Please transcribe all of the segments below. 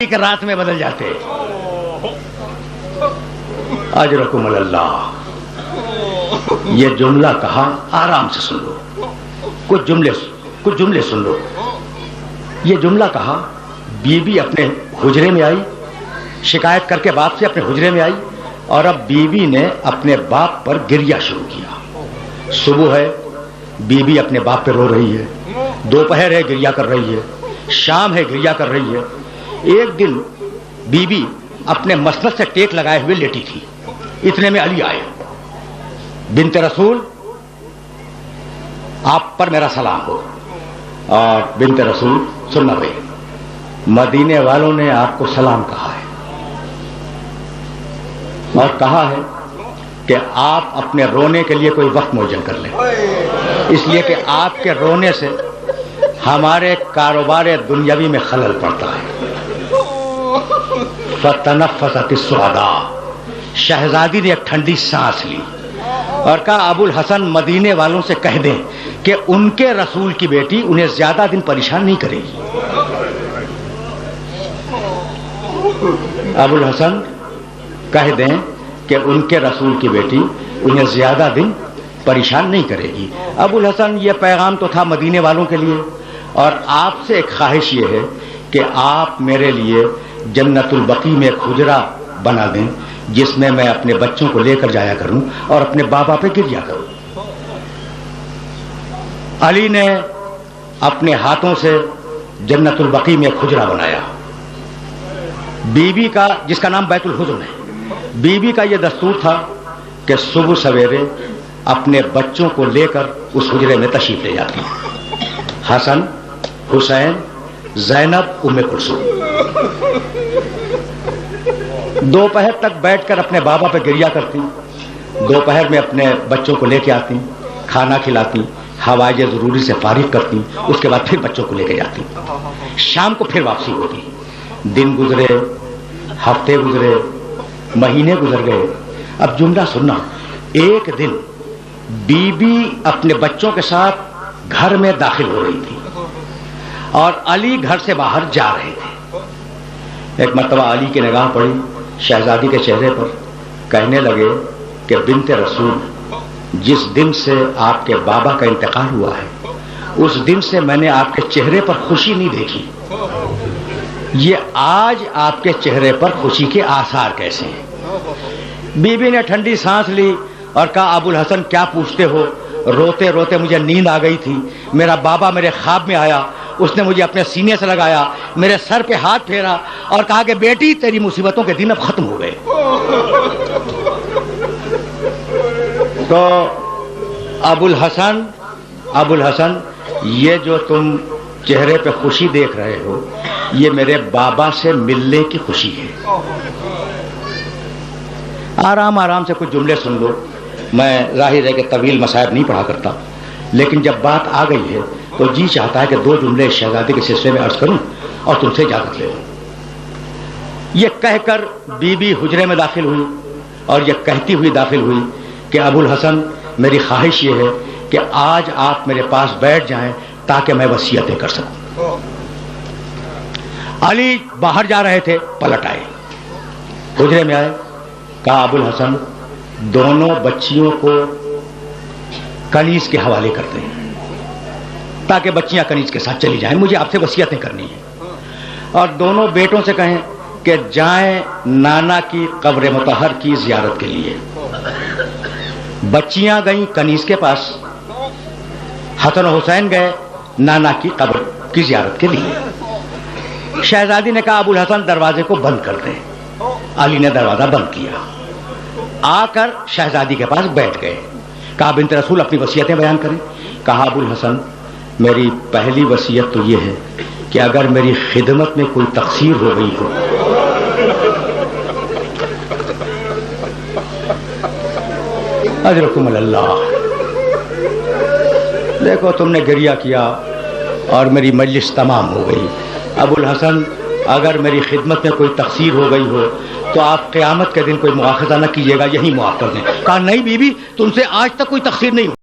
کہ رات میں بدل جاتے. اجرکم اللہ. یہ جملہ کہا, آرام سے سن لو, کچھ جملے سن لو. یہ جملہ کہا, بی بی اپنے حجرے میں آئی, شکایت کر کے باپ سے اپنے حجرے میں آئی, اور اب بیوی نے اپنے باپ پر گریہ شروع کیا. صبح ہے, بیوی اپنے باپ پہ رو رہی ہے, دوپہر ہے گریہ کر رہی ہے, شام ہے گریہ کر رہی ہے. ایک دن بیوی اپنے مسند سے ٹیک لگائے ہوئے لیٹی تھی, اتنے میں علی آئے. بنت رسول, آپ پر میرا سلام ہو. اور بنت رسول سننا بھائی, مدینے والوں نے آپ کو سلام کہا ہے, اور کہا ہے کہ آپ اپنے رونے کے لیے کوئی وقت معین کر لیں, اس لیے کہ آپ کے رونے سے ہمارے کاروبار دنیاوی میں خلل پڑتا ہے. فتنفست السعداء, شہزادی نے ایک ٹھنڈی سانس لی اور کہا, ابو الحسن مدینے والوں سے کہہ دیں کہ ان کے رسول کی بیٹی انہیں زیادہ دن پریشان نہیں کرے گی. ابو الحسن کہہ دیں کہ ان کے رسول کی بیٹی انہیں زیادہ دن پریشان نہیں کرے گی. ابو الحسن, یہ پیغام تو تھا مدینے والوں کے لیے, اور آپ سے ایک خواہش یہ ہے کہ آپ میرے لیے جنت البقی میں ایک حجرہ بنا دیں جس میں میں اپنے بچوں کو لے کر جایا کروں اور اپنے بابا پہ گریا کروں. علی نے اپنے ہاتھوں سے جنت البقی میں ایک حجرہ بنایا. بیوی کا, جس کا نام بیت الحزن ہے, بیوی کا یہ دستور تھا کہ صبح سویرے اپنے بچوں کو لے کر اس حجرے میں تشریف لے جاتی. حسن, حسین, زینب, ام کلثوم. دوپہر تک بیٹھ کر اپنے بابا پہ گریا کرتی, دوپہر میں اپنے بچوں کو لے کے آتی, کھانا کھلاتی, حوائج ضروری سے فارغ کرتی, اس کے بعد پھر بچوں کو لے کے جاتی. شام کو پھر واپسی ہوتی. دن گزرے, ہفتے گزرے, مہینے گزر گئے. اب جملہ سننا, ایک دن بی بی اپنے بچوں کے ساتھ گھر میں داخل ہو رہی تھی اور علی گھر سے باہر جا رہے تھے. ایک مرتبہ علی کی نگاہ پڑی شہزادی کے چہرے پر, کہنے لگے کہ بنت رسول, جس دن سے آپ کے بابا کا انتقال ہوا ہے اس دن سے میں نے آپ کے چہرے پر خوشی نہیں دیکھی. یہ آج آپ کے چہرے پر خوشی کے آثار کیسے ہیں؟ بی بی نے ٹھنڈی سانس لی اور کہا, ابو الحسن کیا پوچھتے ہو, روتے روتے مجھے نیند آ گئی تھی. میرا بابا میرے خواب میں آیا, اس نے مجھے اپنے سینے سے لگایا, میرے سر پہ ہاتھ پھیرا اور کہا کہ بیٹی تیری مصیبتوں کے دن اب ختم ہو گئے. تو ابو الحسن, یہ جو تم چہرے پہ خوشی دیکھ رہے ہو یہ میرے بابا سے ملنے کی خوشی ہے. آرام آرام سے کچھ جملے سن لو. میں ظاہر ہے کہ طویل مصائب نہیں پڑھا کرتا, لیکن جب بات آ گئی ہے تو جی چاہتا ہے کہ دو جملے شہزادی کے سلسلے میں عرض کروں اور تم سے اجازت لے لوں. یہ کہہ کر بی بی حجرے میں داخل ہوئی اور یہ کہتی ہوئی داخل ہوئی کہ ابو الحسن, میری خواہش یہ ہے کہ آج آپ میرے پاس بیٹھ جائیں تاکہ میں وصیتیں کر سکوں. علی باہر جا رہے تھے, پلٹ آئے, حجرے میں آئے, کہا, ابو الحسن دونوں بچیوں کو کنیز کے حوالے کرتے ہیں تاکہ بچیاں کنیز کے ساتھ چلی جائیں, مجھے آپ سے وصیتیں کرنی ہیں. اور دونوں بیٹوں سے کہیں کہ جائیں نانا کی قبر مطہر کی زیارت کے لیے. بچیاں گئیں کنیز کے پاس, حسن و حسین گئے نانا کی قبر کی زیارت کے لیے. شہزادی نے کہا, ابو الحسن دروازے کو بند کر دیں. علی نے دروازہ بند کیا, آ کر شہزادی کے پاس بیٹھ گئے. کہا, بنت رسول اپنی وصیتیں بیان کریں. کہا, ابو الحسن میری پہلی وصیت تو یہ ہے کہ اگر میری خدمت میں کوئی تقصیر ہو گئی ہو اجرکم اللہ. دیکھو تم نے گریہ کیا اور میری مجلس تمام ہو گئی. ابو الحسن اگر میری خدمت میں کوئی تقصیر ہو گئی ہو تو آپ قیامت کے دن کوئی مواخذہ نہ کیجیے گا, یہی معاف کر دیں. کہا, نہیں بی بی, تم سے آج تک کوئی تقصیر نہیں ہو.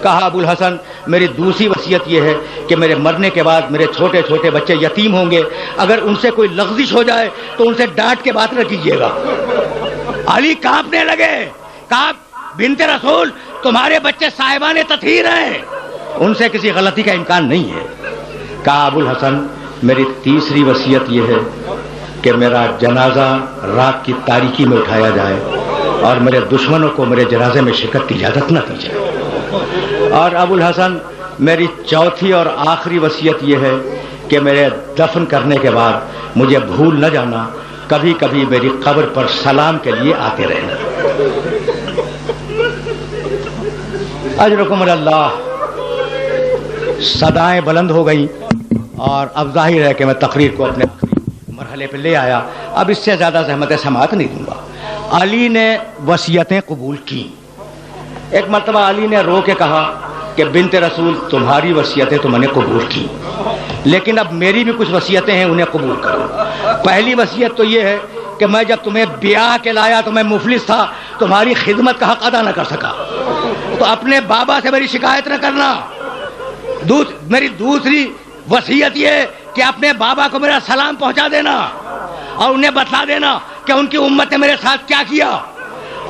کہا ابو الحسن میری دوسری وصیت یہ ہے کہ میرے مرنے کے بعد میرے چھوٹے چھوٹے بچے یتیم ہوں گے، اگر ان سے کوئی لغزش ہو جائے تو ان سے ڈانٹ کے بات نہ کیجیے گا۔ علی کانپنے لگے، کہا بنت رسول تمہارے بچے صاحبان تطہیر ہیں، ان سے کسی غلطی کا امکان نہیں ہے۔ کہا ابو الحسن میری تیسری وصیت یہ ہے کہ میرا جنازہ رات کی تاریکی میں اٹھایا جائے اور میرے دشمنوں کو میرے جنازے میں شرکت کی اجازت نہ دی جائے۔ اور ابو الحسن میری چوتھی اور آخری وصیت یہ ہے کہ میرے دفن کرنے کے بعد مجھے بھول نہ جانا، کبھی کبھی میری قبر پر سلام کے لیے آتے رہنا۔ اجرکم اللہ۔ صدائیں بلند ہو گئیں اور اب ظاہر ہے کہ میں تقریر کو اپنے مرحلے پہ لے آیا، اب اس سے زیادہ زحمت سماعت نہیں دوں گا۔ علی نے وصیتیں قبول کی۔ ایک مرتبہ علی نے رو کے کہا کہ بنت رسول تمہاری وصیتیں تو میں نے قبول کی، لیکن اب میری بھی کچھ وصیتیں ہیں، انہیں قبول کرو۔ پہلی وصیت تو یہ ہے کہ میں جب تمہیں بیاہ کے لایا تو میں مفلس تھا، تمہاری خدمت کا حق ادا نہ کر سکا، تو اپنے بابا سے میری شکایت نہ کرنا۔ میری دوسری وصیت یہ کہ اپنے بابا کو میرا سلام پہنچا دینا اور انہیں بتلا دینا کہ ان کی امت نے میرے ساتھ کیا کیا۔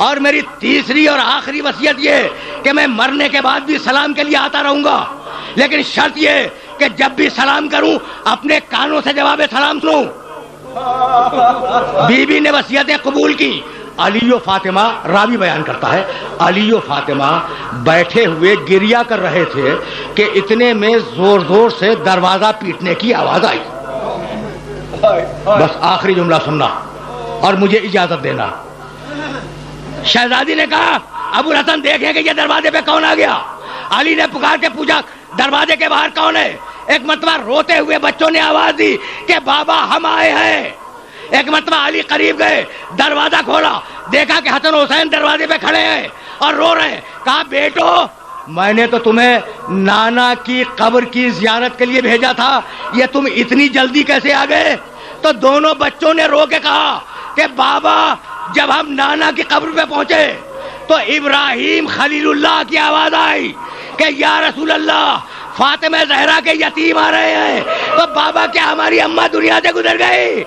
اور میری تیسری اور آخری وصیت یہ کہ میں مرنے کے بعد بھی سلام کے لیے آتا رہوں گا، لیکن شرط یہ کہ جب بھی سلام کروں اپنے کانوں سے جواب سلام سنوں۔ بی بی نے وصیتیں قبول کی۔ علی و فاطمہ، راوی بیان کرتا ہے، علی و فاطمہ بیٹھے ہوئے گریہ کر رہے تھے کہ اتنے میں زور زور سے دروازہ پیٹنے کی آواز آئی۔ بس آخری جملہ سننا اور مجھے اجازت دینا۔ شہزادی نے کہا ابو الحسن دیکھیں کہ یہ دروازے پہ کون آ گیا۔ علی نے پکار کے پوچھا دروازے کے باہر کون ہے؟ ایک مرتبہ روتے ہوئے بچوں نے آواز دی کہ بابا ہم آئے ہیں۔ ایک مرتبہ علی قریب گئے، دروازہ کھولا، دیکھا کہ حسن حسین دروازے پہ کھڑے ہیں اور رو رہے ہیں۔ کہا بیٹو میں نے تو تمہیں نانا کی قبر کی زیارت کے لیے بھیجا تھا، یہ تم اتنی جلدی کیسے آ گئے؟ تو دونوں بچوں نے رو کے کہا کہ بابا جب ہم نانا کی قبر پہ پہنچے تو ابراہیم خلیل اللہ کی آواز آئی کہ یا رسول اللہ فاطمہ زہرا کے یتیم آ رہے ہیں، تو بابا کیا ہماری اماں دنیا سے گزر گئی؟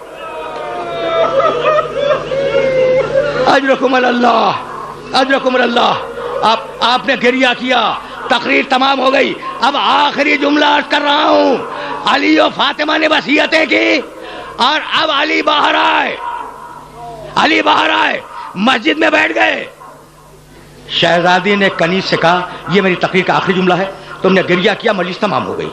اجرکم اللہ، اجرکم اللہ۔ آپ نے گریہ کیا، تقریر تمام ہو گئی، اب آخری جملہ عرض کر رہا ہوں۔ علی و فاطمہ نے وصیتیں کی اور اب علی باہر آئے، علی باہر آئے، مسجد میں بیٹھ گئے۔ شہزادی نے کنیز سے کہا یہ میری تقریر کا آخری جملہ ہے، تم نے گریہ کیا، مجلس تمام ہو گئی۔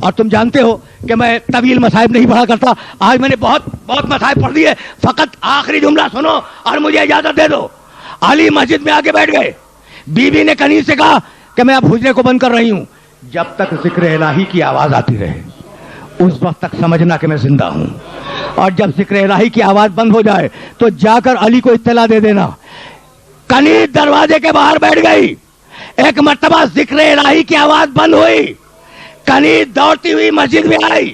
اور تم جانتے ہو کہ میں طویل مصائب نہیں پڑھا کرتا، آج میں نے بہت مصائب پڑھ دیے، فقط آخری جملہ سنو اور مجھے اجازت دے دو۔ علی مسجد میں آ کے بیٹھ گئے۔ بی بی نے کنیز سے کہا کہ میں اب حجرے کو بند کر رہی ہوں، جب تک ذکر الہی کی آواز آتی رہے اس وقت تک سمجھنا کہ میں زندہ ہوں، اور جب ذکر الہی کی آواز بند ہو جائے تو جا کر علی کو اطلاع دے دینا۔ کنیز دروازے کے باہر بیٹھ گئی۔ ایک مرتبہ ذکر الہی کی آواز بند ہوئی، کنیز دوڑتی ہوئی مسجد میں آئی،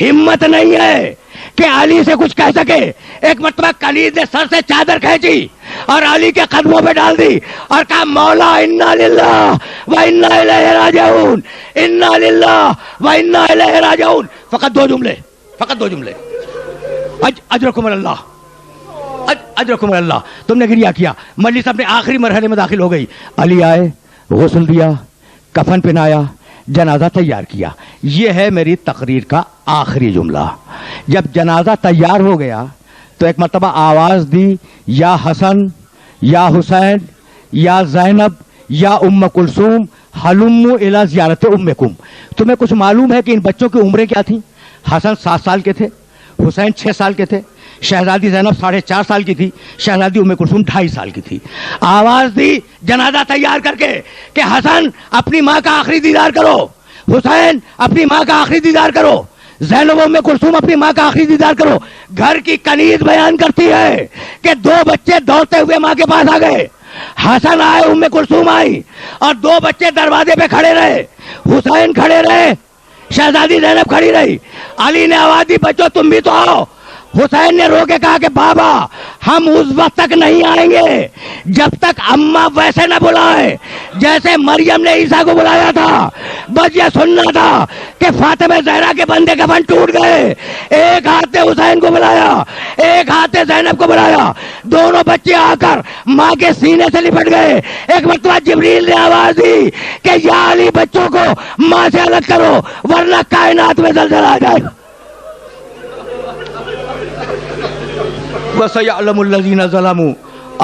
ہمت نہیں ہے کہ علی سے کچھ کہہ سکے۔ ایک مرتبہ کنیز نے سر سے چادر کھینچی اور علی کے قدموں پہ ڈال دی اور کہا مولا انا للہ و انا الیہ راجعون، انا للہ و انا الیہ راجعون۔ فقط دو جملے، فقط دو جملے۔ اجرکم اللہ، اجرکم اللہ۔ تم نے گریہ کیا، مجلس اپنے آخری مرحلے میں داخل ہو گئی۔ علی آئے، غسل دیا، کفن پہنایا، جنازہ تیار کیا۔ یہ ہے میری تقریر کا آخری جملہ۔ جب جنازہ تیار ہو گیا تو ایک مرتبہ آواز دی یا حسن یا حسین یا زینب یا ام کلثوم حلموا الی زیارت امکم۔ تمہیں کچھ معلوم ہے کہ ان بچوں کی عمریں کیا تھیں؟ حسن 7 سال کے تھے، حسین 6 سال کے تھے، شہزادی زینب 4.5 سال کی تھی، شہزادی ام کلثوم 2.5 سال کی تھی۔ آواز دی جنازہ تیار کر کے کہ حسن اپنی ماں کا آخری دیدار کرو، حسین اپنی ماں کا آخری دیدار کرو، زینب ام کلثوم اپنی ماں کا آخری دیدار کرو۔ گھر کی کنیز بیان کرتی ہے کہ 2 بچے دوڑتے ہوئے ماں کے پاس آ گئے، حسن آئے، ام کلثوم آئی، اور 2 بچے دروازے پہ کھڑے رہے، حسین کھڑے رہے، شہزادی زینب کھڑی رہی۔ علی نے آواز دی بچوں تم بھی تو آؤ۔ حسین نے رو کے کہا کہ بابا ہم اس وقت تک نہیں آئیں گے جب تک اماں ویسے نہ بلائے جیسے مریم نے عیسیٰ کو بلایا تھا. بس یہ سننا تھا کہ فاطمہ زہرا کے بندے کفن ٹوٹ گئے. ایک ہاتھ سے حسین کو بلایا, ایک ہاتھ سے زینب کو بلایا. دونوں بچے آ کر ماں کے سینے سے لپٹ گئے. ایک مرتبہ جبریل نے آواز دی کہ یا علی بچوں کو ماں سے الگ کرو ورنہ کائنات میں زلزلہ آ جائے گا. وَسَيَعْلَمُ الَّذِينَ ظَلَمُوا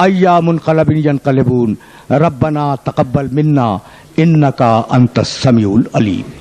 أَيَّ مُنْقَلَبٍ يَنْقَلِبُونَ رَبَّنَا تَقَبَّلْ مِنَّا إِنَّكَ أَنْتَ السَّمِيعُ الْعَلِيمُ.